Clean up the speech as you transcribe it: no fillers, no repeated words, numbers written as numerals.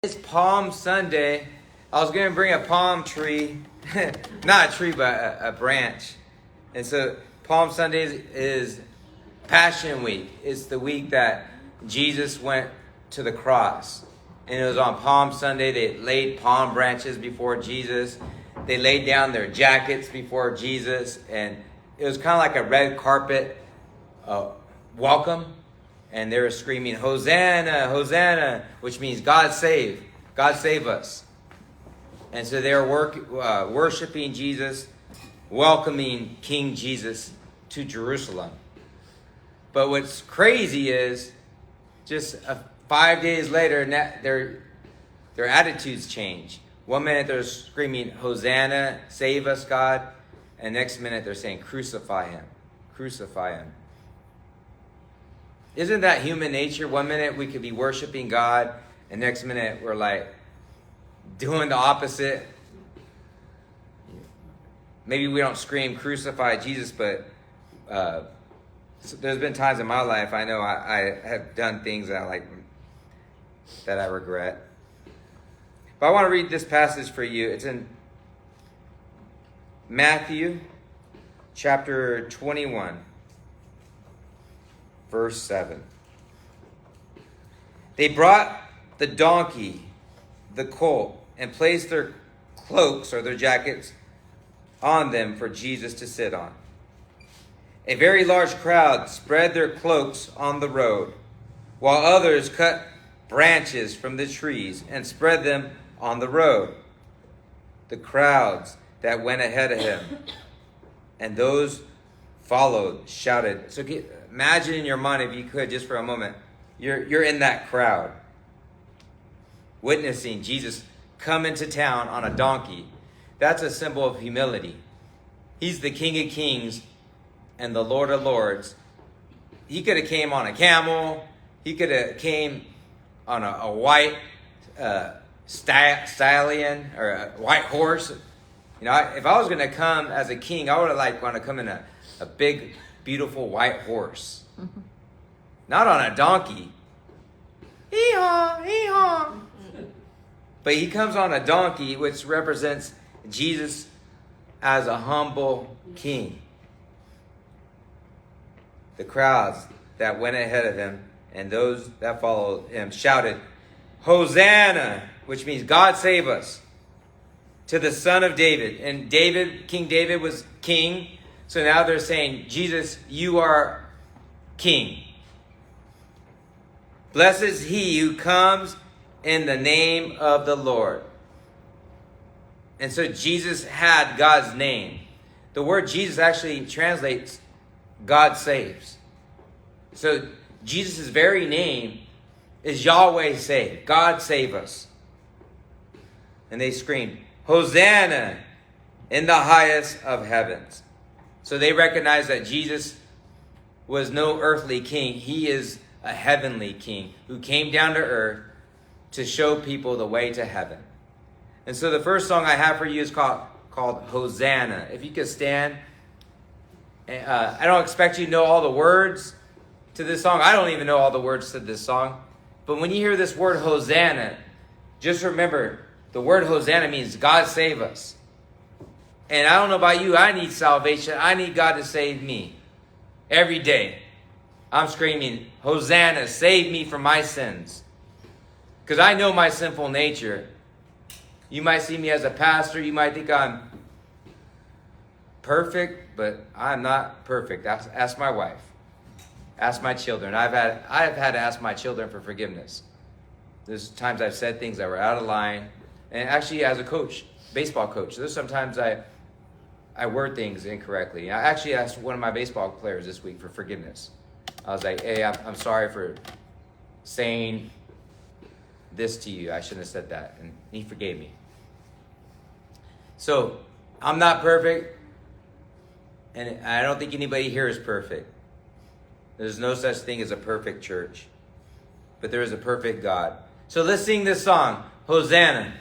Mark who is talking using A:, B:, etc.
A: It's Palm Sunday. I was going to bring a palm tree, not a tree, but a branch. And so Palm Sunday is Passion Week. It's the week that Jesus went to the cross. And it was on Palm Sunday. They laid palm branches before Jesus. They laid down their jackets before Jesus. And it was kind of like a red carpet welcome. And they were screaming, Hosanna, Hosanna, which means God save us. And so they were worshiping Jesus, welcoming King Jesus to Jerusalem. But what's crazy is just 5 days later, their attitudes change. 1 minute they're screaming, Hosanna, save us, God. And next minute they're saying, crucify him, crucify him. Isn't that human nature? 1 minute we could be worshiping God, and next minute we're like doing the opposite. Maybe we don't scream crucify Jesus, but there's been times in my life I know I have done things that I regret. But I want to read this passage for you. It's in Matthew chapter 21. Verse 7. They brought the donkey, the colt, and placed their cloaks or their jackets on them for Jesus to sit on. A very large crowd spread their cloaks on the road, while others cut branches from the trees and spread them on the road. The crowds that went ahead of him and those followed shouted. So imagine in your mind, if you could, just for a moment, you're in that crowd, witnessing Jesus come into town on a donkey. That's a symbol of humility. He's the King of Kings and the Lord of Lords. He could have came on a camel. He could have came on a white stallion or a white horse. You know, if I was going to come as a king, I would have want to come in a big, beautiful white horse. Not on a donkey. Hee-haw, hee-haw. But he comes on a donkey, which represents Jesus as a humble king. The crowds that went ahead of him and those that followed him shouted, Hosanna, which means God save us, to the Son of David. And King David was king. So now they're saying, Jesus, you are king. Blessed is he who comes in the name of the Lord. And so Jesus had God's name. The word Jesus actually translates God saves. So Jesus' very name is Yahweh save. God save us. And they screamed, Hosanna in the highest of heavens. So they recognize that Jesus was no earthly king. He is a heavenly king who came down to earth to show people the way to heaven. And so the first song I have for you is called Hosanna. If you could stand. I don't expect you to know all the words to this song. I don't even know all the words to this song. But when you hear this word Hosanna, just remember the word Hosanna means God save us. And I don't know about you, I need salvation. I need God to save me. Every day, I'm screaming, Hosanna, save me from my sins. Because I know my sinful nature. You might see me as a pastor. You might think I'm perfect, but I'm not perfect. Ask my wife. Ask my children. I've had to ask my children for forgiveness. There's times I've said things that were out of line. And actually, as a coach, baseball coach, there's sometimes I word things incorrectly. I actually asked one of my baseball players this week for forgiveness. I was like, hey, I'm sorry for saying this to you. I shouldn't have said that. And he forgave me. So, I'm not perfect. And I don't think anybody here is perfect. There's no such thing as a perfect church. But there is a perfect God. So let's sing this song, Hosanna.